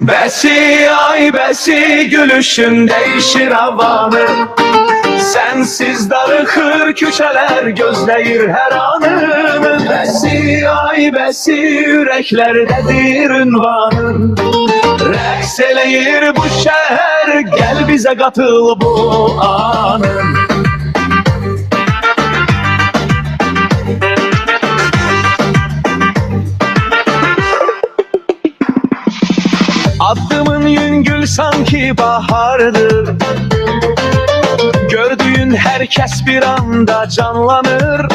Bəsi ay bəsi gülüşün değişir havanı. Sensiz darıxır küçələr gözləyir hər anını. Bəsi ay bəsi ürəklərdədir ünvanın. Rəqs eləyir bu şəhər, gəl bizə qatıl bu anın. Addımın yüngül sanki bahardır. Gördüğün herkes bir anda canlanır.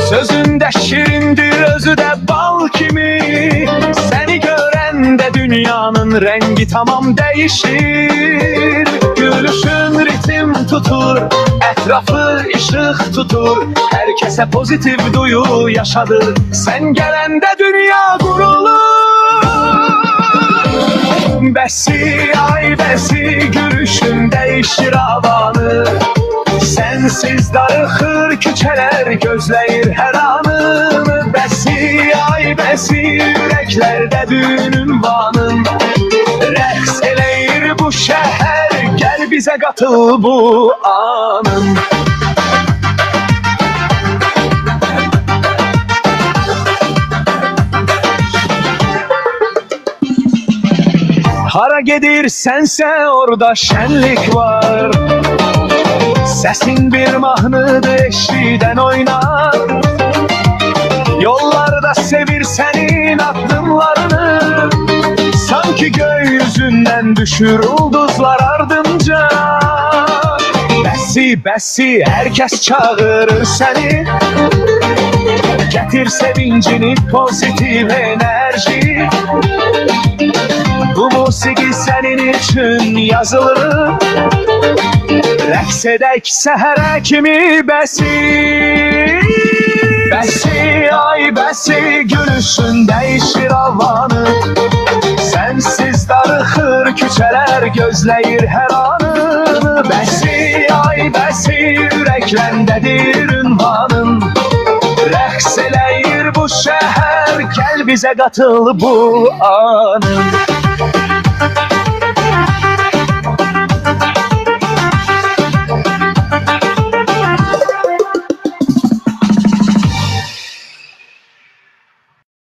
Sözünde şirindir, özü de bal kimi. Seni gören de dünyanın rengi tamam değişir. Gülüşün ritim tutur, etrafı ışık tutur. Herkese pozitif duyu yaşadır. Sen gelende dünya kurulur. Bəsi ay bəsi gülüşün değişir havanı. Sensiz darıxır küçələr gözləyir hər anını. Bəsi ay bəsi ürəklərdədir ünvanın. Rəqs eləyir bu şəhər, gəl bizə qatıl bu anın. Hara gedirsense orada şenlik var. Sesin bir mahnıdır, eşiden oynar. Yollarda sevir senin adımlarını. Sanki gökyüzünden düşür ulduzlar ardınca. Bəsi bəsi herkes çağırır seni. Getir sevincini, pozitif enerji. Bu musiki senin için yazılır. Rəqs edək səhərə kimi bəsi. Bəsi ay bəsi gülüşün değişir havanı. Sensiz darıxır küçələr gözləyir hər anını. Bəsi ay bəsi ürəkləndədir ünvanın. Rəqs eləyir bu şəhər, gəl bizə qatıl bu anın.